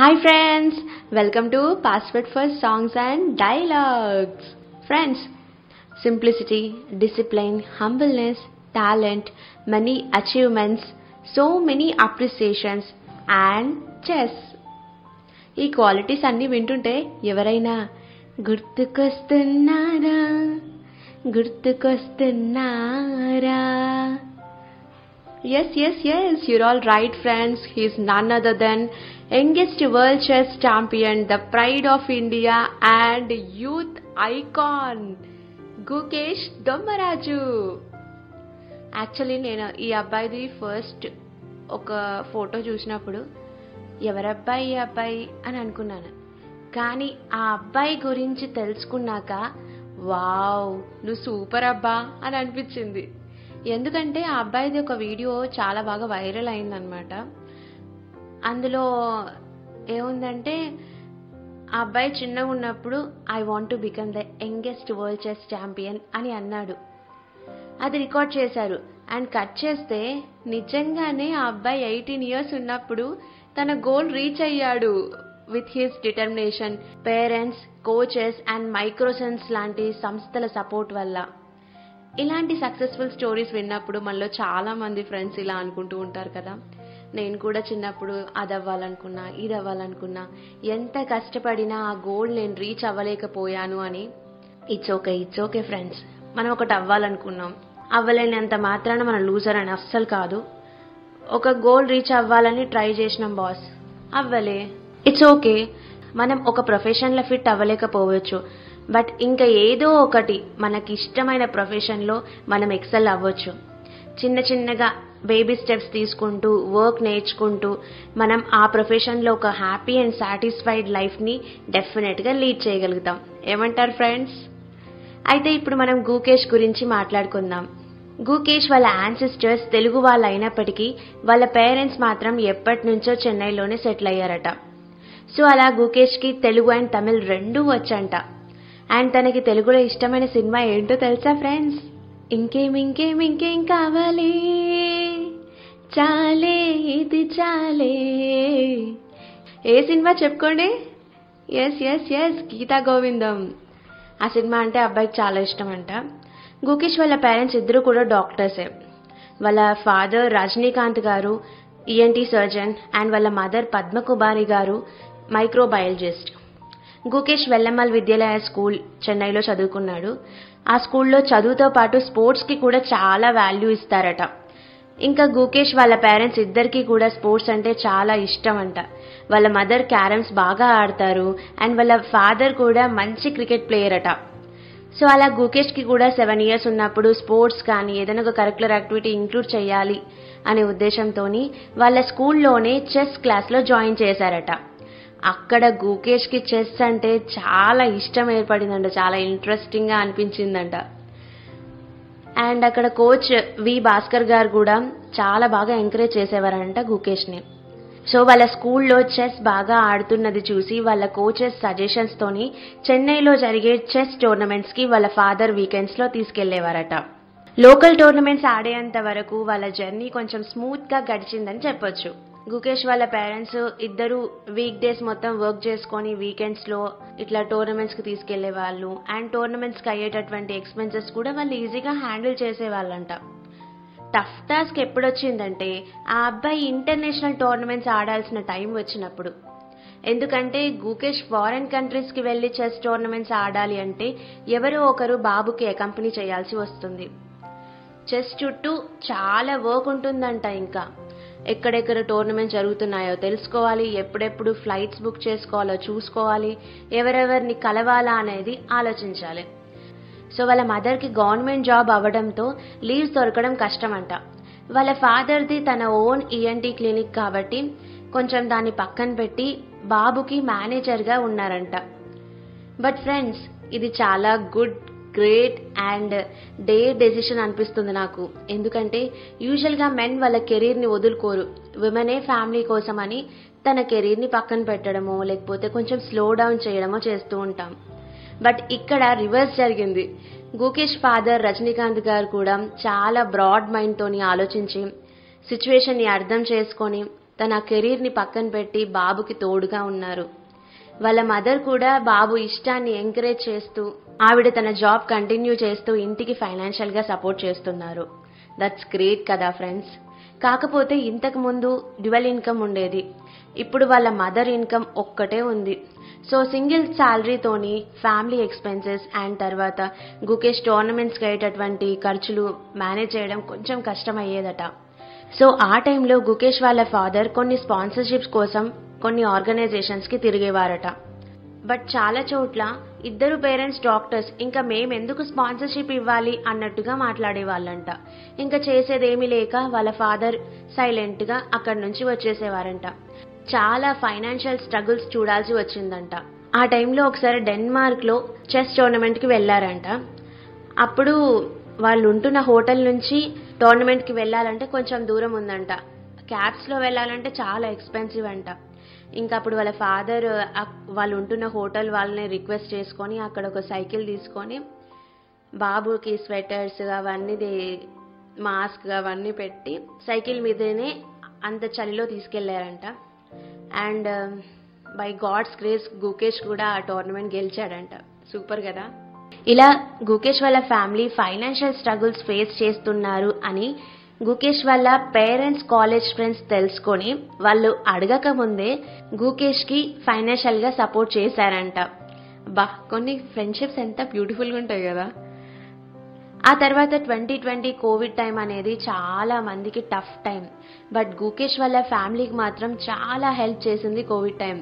Hi friends, welcome to Password for Songs and Dialogues. Friends, simplicity, discipline, humbleness, talent, many achievements, so many appreciations and chess. ఈ qualities అన్నీ వింటుంటే ఎవరైనా గుర్తుకొస్తున్నారా గుర్తుకొస్తున్నారా? Yes, you're all right friends. He's none other than youngest world chess champion, the pride of India and youth icon, Gukesh Dommaraju. Actually నేను ఈ అబ్బాయిది first ఒక photo చూసినప్పుడు ఎవరబ్బాయి ఈ అబ్బాయి అని అనుకున్నాను. కానీ ఆ అబ్బాయి గురించి తెలుసుకున్నాక వావ్ నువ్వు సూపర్ అబ్బా అని అనిపించింది. ఎందుకంటే ఆ అబ్బాయిది ఒక వీడియో చాలా బాగా వైరల్ అయిందనమాట. అందులో ఏముందంటే ఆ అబ్బాయి చిన్నగా ఉన్నప్పుడు I want to become the youngest world chess champion అని అన్నాడు. అది రికార్డ్ చేశారు అండ్ కట్ చేస్తే నిజంగానే ఆ అబ్బాయి 18 years ఉన్నప్పుడు తన గోల్ రీచ్ అయ్యాడు with his determination, parents, coaches and Microsense లాంటి సంస్థల సపోర్ట్ వల్ల. ఇలాంటి సక్సెస్ఫుల్ స్టోరీస్ విన్నప్పుడు మనలో చాలా మంది ఫ్రెండ్స్ ఇలా అనుకుంటూ ఉంటారు కదా, నేను కూడా చిన్నప్పుడు అది అవ్వాలనుకున్నా, ఇది అవ్వాలనుకున్నా, ఎంత కష్టపడినా ఆ గోల్ నేను రీచ్ అవ్వలేకపోయాను అని. ఇట్స్ ఓకే ఫ్రెండ్స్, మనం ఒకటి అవ్వాలనుకున్నాం, అవ్వలేనంత మాత్రాన మనం లూజర్ అని అస్సలు కాదు. ఒక గోల్ రీచ్ అవ్వాలని ట్రై చేసినాం బాస్, అవ్వలే, ఇట్స్ ఓకే. మనం ఒక ప్రొఫెషన్లో ఫిట్ అవ్వలేకపోవచ్చు, బట్ ఇంకా ఏదో ఒకటి మనకి ఇష్టమైన ప్రొఫెషన్లో మనం ఎక్సెల్ అవ్వచ్చు. చిన్న చిన్నగా బేబీ స్టెప్స్ తీసుకుంటూ వర్క్ నేర్చుకుంటూ మనం ఆ ప్రొఫెషన్లో ఒక హ్యాపీ అండ్ సాటిస్ఫైడ్ లైఫ్ని డెఫినెట్గా లీడ్ చేయగలుగుతాం. ఏమంటారు ఫ్రెండ్స్? అయితే ఇప్పుడు మనం గుకేష్ గురించి మాట్లాడుకుందాం. గుకేష్ వాళ్ళ యాన్సిస్టర్స్ తెలుగు వాళ్ళు అయినప్పటికీ వాళ్ళ పేరెంట్స్ మాత్రం ఎప్పటి నుంచో చెన్నైలోనే సెటిల్ అయ్యారట. సో అలా గుకేష్కి తెలుగు అండ్ తమిళ్ రెండూ వచ్చంట. అండ్ తనకి తెలుగులో ఇష్టమైన సినిమా ఏంటో తెలుసా ఫ్రెండ్స్? ఇంకేం కావాలి, చాలే ఇది చాలే. ఏ సినిమా చెప్పుకోండి? ఎస్ గీతా గోవిందం. ఆ సినిమా అంటే అబ్బాయికి చాలా ఇష్టం అంట. గుకేష్ వాళ్ళ పేరెంట్స్ ఇద్దరు కూడా డాక్టర్సే. వాళ్ళ ఫాదర్ రజనీకాంత్ గారు ఈఎన్టీ సర్జన్ అండ్ వాళ్ళ మదర్ పద్మకుమారి గారు మైక్రోబయాలజిస్ట్. గుకేష్ వెల్లమ్మల్ విద్యాలయ స్కూల్ చెన్నైలో చదువుకున్నాడు. ఆ స్కూల్లో చదువుతో పాటు స్పోర్ట్స్కి కూడా చాలా వాల్యూ ఇస్తారట. ఇంకా గుకేష్ వాళ్ళ పేరెంట్స్ ఇద్దరికి కూడా స్పోర్ట్స్ అంటే చాలా ఇష్టం అంట. వాళ్ళ మదర్ క్యారమ్స్ బాగా ఆడతారు అండ్ వాళ్ళ ఫాదర్ కూడా మంచి క్రికెట్ ప్లేయర్ అట. సో అలా గుకేష్కి కూడా 7 years ఉన్నప్పుడు స్పోర్ట్స్ కానీ ఏదైనా ఒక కరిక్యులర్ యాక్టివిటీ ఇంక్లూడ్ చేయాలి అనే ఉద్దేశంతో వాళ్ళ స్కూల్లోనే చెస్ క్లాస్లో జాయిన్ చేశారట. అక్కడ గుకేష్కి చెస్ అంటే చాలా ఇష్టం ఏర్పడిందంట, చాలా ఇంట్రెస్టింగ్గా అనిపించిందంట. అండ్ అక్కడ కోచ్ వి భాస్కర్ గారు కూడా చాలా బాగా ఎంకరేజ్ చేసేవారంట గుకేష్ని. సో వాళ్ళ స్కూల్లో చెస్ బాగా ఆడుతున్నది చూసి వాళ్ళ కోచెస్ సజెషన్స్తోని చెన్నైలో జరిగే చెస్ టోర్నమెంట్స్కి వాళ్ళ ఫాదర్ వీకెండ్స్లో తీసుకెళ్లేవారట. లోకల్ టోర్నమెంట్స్ ఆడేంత వరకు వాళ్ళ జర్నీ కొంచెం స్మూత్గా గడిచిందని చెప్పొచ్చు. గుకేష్ వాళ్ళ పేరెంట్స్ ఇద్దరు వీక్ డేస్ మొత్తం వర్క్ చేసుకొని వీకెండ్స్లో ఇట్లా టోర్నమెంట్స్కి తీసుకెళ్లే వాళ్ళు. అండ్ టోర్నమెంట్స్కి అయ్యేటటువంటి ఎక్స్పెన్సెస్ కూడా వాళ్ళు ఈజీగా హ్యాండిల్ చేసేవాళ్ళంట. టఫ్ టాస్క్ ఎప్పుడొచ్చిందంటే ఆ అబ్బాయి ఇంటర్నేషనల్ టోర్నమెంట్స్ ఆడాల్సిన టైం వచ్చినప్పుడు. ఎందుకంటే గుకేష్ ఫారెన్ కంట్రీస్కి వెళ్ళి చెస్ టోర్నమెంట్స్ ఆడాలి అంటే ఎవరో ఒకరు బాబుకి అకంపెనీ చేయాల్సి వస్తుంది. చెస్ చుట్టూ చాలా వర్క్ ఉంటుందంట. ఇంకా ఎక్కడెక్కడ టోర్నమెంట్ జరుగుతున్నాయో తెలుసుకోవాలి, ఎప్పుడెప్పుడు ఫ్లైట్స్ బుక్ చేసుకోవాలో చూసుకోవాలి, ఎవరెవరిని కలవాలా అనేది ఆలోచించాలి. సో వాళ్ళ మదర్కి గవర్నమెంట్ జాబ్ అవ్వడంతో లీవ్స్ దొరకడం కష్టమంట. వాళ్ళ ఫాదర్ది తన ఓన్ ఈఎన్టీ క్లినిక్ కాబట్టి కొంచెం దాన్ని పక్కన పెట్టి బాబుకి మేనేజర్గా ఉన్నారంట. బట్ ఫ్రెండ్స్, ఇది చాలా good, great and dare decision అనిపిస్తుంది నాకు. ఎందుకంటే యూజువల్గా మెన్ వాళ్ళ కెరీర్ని వదులుకోరు, విమెనే ఫ్యామిలీ కోసం అని తన కెరీర్ని పక్కన పెట్టడమో లేకపోతే కొంచెం స్లో డౌన్ చేయడమో చేస్తూ ఉంటాం. బట్ ఇక్కడ రివర్స్ జరిగింది. గుకేష్ ఫాదర్ రజనీకాంత్ గారు కూడా చాలా బ్రాడ్ మైండ్తోని ఆలోచించి సిచ్యువేషన్ని అర్థం చేసుకొని తన కెరీర్ని పక్కన పెట్టి బాబుకి తోడుగా ఉన్నారు. వాళ్ళ మదర్ కూడా బాబు ఇష్టాన్ని ఎంకరేజ్ చేస్తూ ఆవిడ తన జాబ్ కంటిన్యూ చేస్తూ ఇంటికి ఫైనాన్షియల్ గా సపోర్ట్ చేస్తున్నారు. దట్స్ గ్రేట్ కదా ఫ్రెండ్స్. కాకపోతే ఇంతకు ముందు డ్యువల్ ఇన్కమ్ ఉండేది. ఇప్పుడు వాళ్ళ మదర్ ఇన్కమ్ ఒక్కటే ఉంది. సో సింగిల్ శాలరీతోని ఫ్యామిలీ ఎక్స్పెన్సెస్ అండ్ తర్వాత గుకేష్ టోర్నమెంట్స్కి అయ్యేటటువంటి ఖర్చులు మేనేజ్ చేయడం కొంచెం కష్టమయ్యేదట. సో ఆ టైంలో గుకేష్ వాళ్ళ ఫాదర్ కొన్ని స్పాన్సర్షిప్స్ కోసం కొన్ని ఆర్గనైజేషన్స్కి తిరిగేవారట. బట్ చాలా చోట్ల ఇద్దరు పేరెంట్స్ డాక్టర్స్, ఇంకా మేమెందుకు స్పాన్సర్షిప్ ఇవ్వాలి అన్నట్టుగా మాట్లాడేవాళ్ళంట. ఇంకా చేసేదేమీ లేక వాళ్ళ ఫాదర్ సైలెంట్గా అక్కడి నుంచి వచ్చేసేవారంట. చాలా ఫైనాన్షియల్ స్ట్రగుల్స్ చూడాల్సి వచ్చిందంట. ఆ టైంలో ఒకసారి డెన్మార్క్లో చెస్ టోర్నమెంట్కి వెళ్ళారంట. అప్పుడు వాళ్ళు ఉంటున్న హోటల్ నుంచి టోర్నమెంట్కి వెళ్ళాలంటే కొంచెం దూరం ఉందంట. క్యాబ్స్లో వెళ్ళాలంటే చాలా ఎక్స్పెన్సివ్ అంట. ఇంకా అప్పుడు వాళ్ళ ఫాదర్ వాళ్ళు ఉంటున్న హోటల్ వాళ్ళని రిక్వెస్ట్ చేసుకొని అక్కడ ఒక సైకిల్ తీసుకొని బాబుకి స్వెటర్స్ అవన్నీ మాస్క్ అవన్నీ పెట్టి సైకిల్ మీదనే అంత చలిలో తీసుకెళ్లారంట. And by God's grace Gukesh కూడా ఆ టోర్నమెంట్ గెలిచాడంట. సూపర్ కదా. ఇలా గుకేష్ వాళ్ళ ఫ్యామిలీ ఫైనాన్షియల్ స్ట్రగుల్స్ ఫేస్ చేస్తున్నారు అని గుకేష్ వాళ్ళ పేరెంట్స్, కాలేజ్ ఫ్రెండ్స్ తెలుసుకొని వాళ్ళు అడగక ముందే గుకేష్ కి ఫైనాన్షియల్ గా సపోర్ట్ చేశారంట. కొన్ని ఫ్రెండ్షిప్స్ ఎంత బ్యూటిఫుల్ గా ఉంటాయి కదా. ఆ తర్వాత 2020 కోవిడ్ టైం అనేది చాలా మందికి టఫ్ టైం. బట్ గుకేష్ వాళ్ళ ఫ్యామిలీకి మాత్రం చాలా హెల్ప్ చేసింది కోవిడ్ టైం.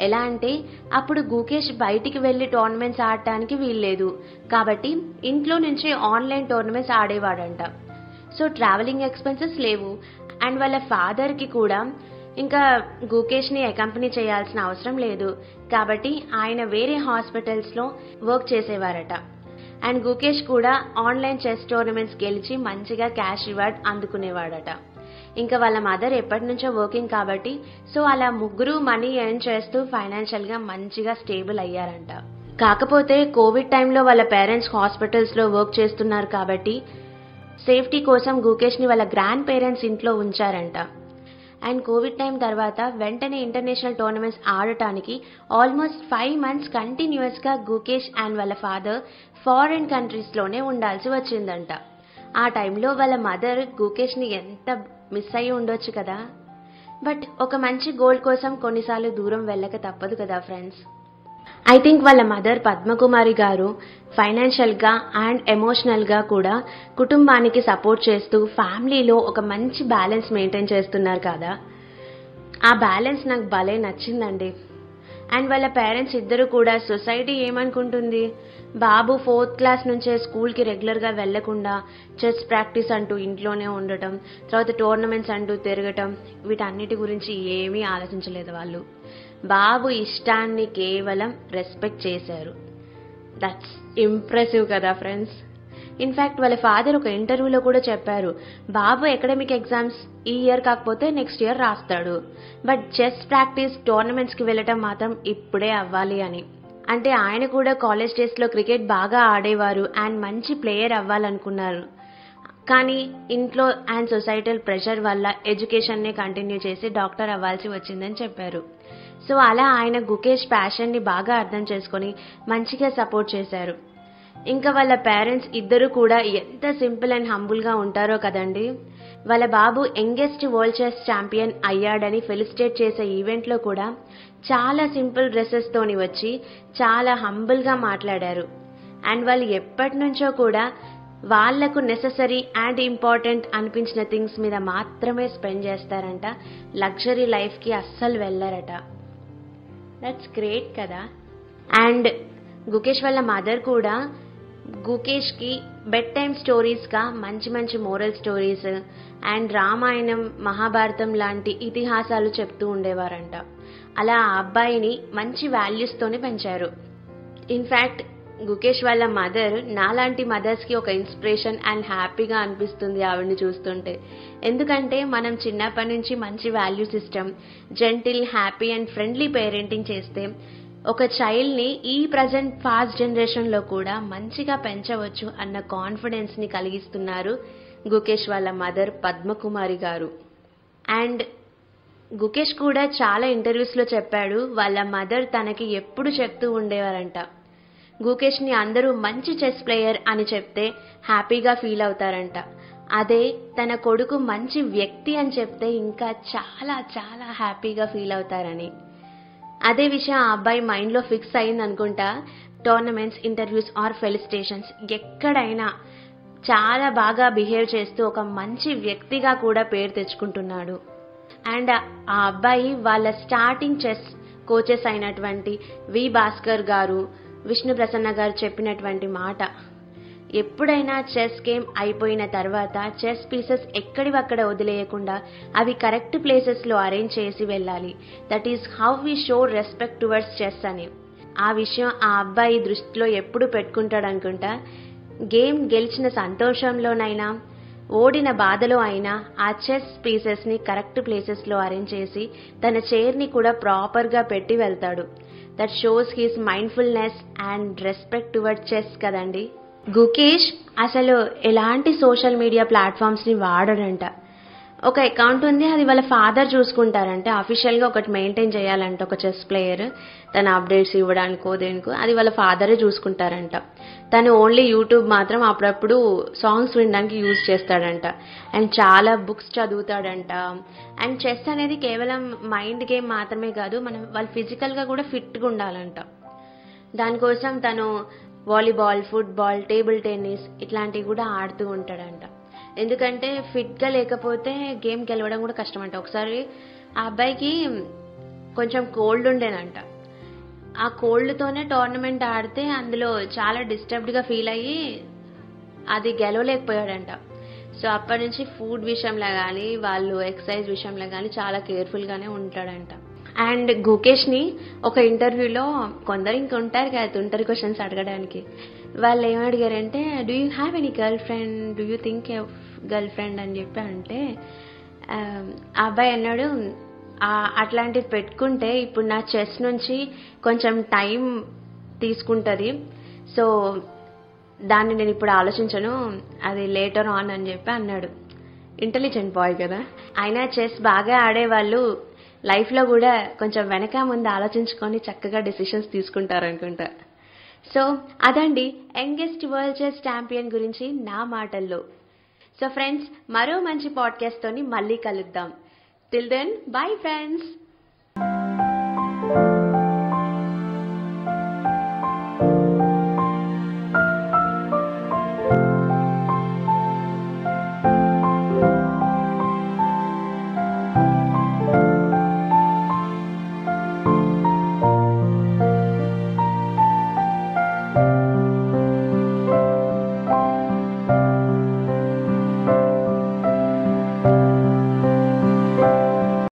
ఎలా అంటే అప్పుడు గుకేష్ బయటికి వెళ్లి టోర్నమెంట్స్ ఆడటానికి వీల్లేదు కాబట్టి ఇంట్లో నుంచే ఆన్లైన్ టోర్నమెంట్స్ ఆడేవాడంట. సో ట్రావెలింగ్ ఎక్స్పెన్సెస్ లేవు. అండ్ వాళ్ళ ఫాదర్ కి కూడా ఇంకా గుకేష్ ని అకంపెనీ చేయాల్సిన అవసరం లేదు కాబట్టి ఆయన వేరే హాస్పిటల్స్ లో వర్క్ చేసేవారట. అండ్ గుకేష్ కూడా ఆన్లైన్ చెస్ టోర్నమెంట్స్ గెలిచి మంచిగా క్యాష్ రివార్డ్ అందుకునేవాడట. ఇంకా వాళ్ళ మదర్ ఎప్పటి నుంచో వర్కింగ్ కాబట్టి సో అలా ముగ్గురు మనీ ఎర్న్ చేస్తూ ఫైనాన్షియల్ గా మంచిగా స్టేబుల్ అయ్యారంట. కాకపోతే కోవిడ్ టైంలో వాళ్ళ పేరెంట్స్ హాస్పిటల్స్ లో వర్క్ చేస్తున్నారు కాబట్టి సేఫ్టీ కోసం గుకేష్ ని వాళ్ళ గ్రాండ్ పేరెంట్స్ ఇంట్లో ఉంచారంట. అండ్ కోవిడ్ టైం తర్వాత వెంటనే ఇంటర్నేషనల్ టోర్నమెంట్స్ ఆడటానికి ఆల్మోస్ట్ 5 months కంటిన్యూస్ గా గుకేష్ అండ్ వాళ్ళ ఫాదర్ ఫారిన్ కంట్రీస్ లోనే ఉండాల్సి వచ్చిందంట. ఆ టైంలో వాళ్ళ మదర్ గుకేష్ ని ఎంత మిస్ అయ్యి ఉండొచ్చు కదా. బట్ ఒక మంచి గోల్ కోసం కొన్నిసార్లు దూరం వెళ్ళక తప్పదు కదా ఫ్రెండ్స్. ఐ థింక్ వాళ్ళ మదర్ పద్మకుమారి గారు ఫైనాన్షియల్ గా అండ్ ఎమోషనల్ గా కూడా కుటుంబానికి సపోర్ట్ చేస్తూ ఫ్యామిలీలో ఒక మంచి బ్యాలెన్స్ మెయింటైన్ చేస్తున్నారు కదా. ఆ బ్యాలెన్స్ నాకు భలే నచ్చిందండి. అండ్ వాళ్ళ పేరెంట్స్ ఇద్దరు కూడా సొసైటీ ఏమనుకుంటుంది, బాబు 4th క్లాస్ నుంచే స్కూల్కి రెగ్యులర్గా వెళ్లకుండా చెస్ ప్రాక్టీస్ అంటూ ఇంట్లోనే ఉండటం, తర్వాత టోర్నమెంట్స్ అంటూ తిరగటం, వీటన్నిటి గురించి ఏమీ ఆలోచించలేదు వాళ్ళు. బాబు ఇష్టాన్ని కేవలం రెస్పెక్ట్ చేశారు. దట్స్ ఇంప్రెసివ్ కదా ఫ్రెండ్స్. ఇన్ఫాక్ట్ వాళ్ళ ఫాదర్ ఒక ఇంటర్వ్యూలో కూడా చెప్పారు, బాబు అకాడమిక్ ఎగ్జామ్స్ ఈ ఇయర్ కాకపోతే నెక్స్ట్ ఇయర్ రాస్తాడు, బట్ చెస్ ప్రాక్టీస్ టోర్నమెంట్స్కి వెళ్ళటం మాత్రం ఇప్పుడే అవ్వాలి అని. అంటే ఆయన కూడా కాలేజ్ డేస్లో క్రికెట్ బాగా ఆడేవారు అండ్ మంచి ప్లేయర్ అవ్వాలనుకున్నారు. కానీ ఇంట్లో అండ్ సొసైటల్ ప్రెషర్ వల్ల ఎడ్యుకేషన్నే కంటిన్యూ చేసి డాక్టర్ అవ్వాల్సి వచ్చిందని చెప్పారు. సో అలా ఆయన గుకేష్ ప్యాషన్ని బాగా అర్థం చేసుకొని మంచిగా సపోర్ట్ చేశారు. ఇంకా వాళ్ళ పేరెంట్స్ ఇద్దరు కూడా ఎంత సింపుల్ అండ్ హంబుల్గా ఉంటారో కదండి. వాళ్ళ బాబు యంగెస్ట్ వరల్డ్ చెస్ ఛాంపియన్ అయ్యాడని ఫెలిసిటేట్ చేసే ఈవెంట్లో కూడా చాలా సింపుల్ డ్రెస్సెస్ తోని వచ్చి చాలా హంబుల్గా మాట్లాడారు. అండ్ వాళ్ళు ఎప్పటి నుంచో కూడా వాళ్లకు నెససరీ అండ్ ఇంపార్టెంట్ అనిపించిన థింగ్స్ మీద మాత్రమే స్పెండ్ చేస్తారంట. లగ్జరీ లైఫ్కి అస్సలు వెళ్ళారట. దట్స్ గ్రేట్ కదా. అండ్ గుకేష్ వాళ్ళ మదర్ కూడా గుకేష్కి బెడ్ టైమ్ స్టోరీస్గా మంచి మంచి moral stories and Ramayanam, Mahabharatam లాంటి ఇతిహాసాలు చెప్తూ ఉండేవారంట. అలా ఆ అబ్బాయిని మంచి వాల్యూస్తోనే పెంచారు. ఇన్ఫ్యాక్ట్ గుకేష్ వాళ్ళ మదర్ నాలాంటి మదర్స్కి ఒక ఇన్స్పిరేషన్ అండ్ హ్యాపీగా అనిపిస్తుంది ఆవిడని చూస్తుంటే. ఎందుకంటే మనం చిన్నప్పటి నుంచి మంచి value system, gentle, happy and friendly parenting చేస్తే ఒక చైల్డ్ని ఈ ప్రజెంట్ ఫాస్ట్ జనరేషన్లో కూడా మంచిగా పెంచవచ్చు అన్న కాన్ఫిడెన్స్ని కలిగిస్తున్నారు గుకేష్ వాళ్ళ మదర్ పద్మకుమారి గారు. అండ్ గుకేష్ కూడా చాలా ఇంటర్వ్యూస్లో చెప్పాడు, వాళ్ళ మదర్ తనకి ఎప్పుడు చెప్తూ ఉండేవారంట, గుకేష్ని అందరూ మంచి చెస్ ప్లేయర్ అని చెప్తే హ్యాపీగా ఫీల్ అవుతారంట. అదే తన కొడుకు మంచి వ్యక్తి అని చెప్తే ఇంకా చాలా చాలా హ్యాపీగా ఫీల్ అవుతారని. అదే విషయం ఆ అబ్బాయి మైండ్లో ఫిక్స్ అయింది అనుకుంటా. టోర్నమెంట్స్, ఇంటర్వ్యూస్ ఆర్ ఫెలిసిటేషన్స్ ఎక్కడైనా చాలా బాగా బిహేవ్ చేస్తూ ఒక మంచి వ్యక్తిగా కూడా పేరు తెచ్చుకుంటున్నాడు. అండ్ ఆ అబ్బాయి వాళ్ళ స్టార్టింగ్ చెస్ కోచెస్ అయినటువంటి వి భాస్కర్ గారు, విష్ణు ప్రసన్న గారు చెప్పినటువంటి మాట, ఎప్పుడైనా చెస్ గేమ్ అయిపోయిన తర్వాత చెస్ పీసెస్ ఎక్కడివక్కడ వదిలేయకుండా అవి కరెక్ట్ ప్లేసెస్లో అరేంజ్ చేసి వెళ్ళాలి. That is how we show respect towards chess అని. ఆ విషయం ఆ అబ్బాయి దృష్టిలో ఎప్పుడు పెట్టుకుంటాడు అనుకుంటా. గేమ్ గెలిచిన సంతోషంలోనైనా ఓడిన బాధలో అయినా ఆ చెస్ పీసెస్ని కరెక్ట్ ప్లేసెస్లో అరేంజ్ చేసి తన చైర్ని కూడా ప్రాపర్గా పెట్టి వెళ్తాడు. That shows his mindfulness and respect towards chess కదండి. గుకేష్ అసలు ఎలాంటి సోషల్ మీడియా ప్లాట్ఫామ్స్ని వాడడంట. ఒక అకౌంట్ ఉంది, అది వాళ్ళ ఫాదర్ చూసుకుంటారంటే, అఫీషియల్గా ఒకటి మెయింటైన్ చేయాలంట ఒక చెస్ ప్లేయర్, తన అప్డేట్స్ ఇవ్వడానికో దేనికో అది వాళ్ళ ఫాదరే చూసుకుంటారంట. తను ఓన్లీ యూట్యూబ్ మాత్రం అప్పుడప్పుడు సాంగ్స్ వినడానికి యూజ్ చేస్తాడంట. అండ్ చాలా బుక్స్ చదువుతాడంట. అండ్ చెస్ అనేది కేవలం మైండ్ గేమ్ మాత్రమే కాదు, వాళ్ళు ఫిజికల్గా కూడా ఫిట్గా ఉండాలంట. దానికోసం తను వాలీబాల్, ఫుట్బాల్, టేబుల్ టెన్నిస్ ఇట్లాంటివి కూడా ఆడుతూ ఉంటాడంట. ఎందుకంటే ఫిట్గా లేకపోతే గేమ్ గెలవడం కూడా కష్టం అంట. ఒకసారి ఆ అబ్బాయికి కొంచెం కోల్డ్ ఉండేనంట. ఆ కోల్డ్తోనే టోర్నమెంట్ ఆడితే అందులో చాలా డిస్టర్బ్డ్గా ఫీల్ అయ్యి అది గెలవలేకపోయాడంట. సో అప్పటి నుంచి ఫుడ్ విషయంలో కానీ వాళ్ళు ఎక్సర్సైజ్ విషయంలో కానీ చాలా కేర్ఫుల్గానే ఉంటాడంట. అండ్ గుకేష్ని ఒక ఇంటర్వ్యూలో కొందరు ఇంకొంటారు కదా తుంటరి క్వశ్చన్స్ అడగడానికి, వాళ్ళు ఏమడిగారంటే, do you have any girlfriend, do you think girlfriend అని చెప్పి అంటే ఆ అబ్బాయి అన్నాడు, అట్లాంటిది పెట్టుకుంటే ఇప్పుడు నా చెస్ నుంచి కొంచెం టైం తీసుకుంటుంది, సో దాన్ని నేను ఇప్పుడు ఆలోచించను, అది లేటర్ ఆన్ అని చెప్పి అన్నాడు. ఇంటెలిజెంట్ బాయ్ కదా. అయినా చెస్ బాగా ఆడేవాళ్ళు లైఫ్లో కూడా కొంచెం వెనక ముందు ఆలోచించుకొని చక్కగా డెసిషన్స్ తీసుకుంటారనుకుంటా. సో అదండి యంగెస్ట్ వరల్డ్ చెస్ ఛాంపియన్ గురించి నా మాటల్లో. సో ఫ్రెండ్స్, మరో మంచి పాడ్కాస్ట్తోని మళ్ళీ కలుద్దాం. Till then, bye friends.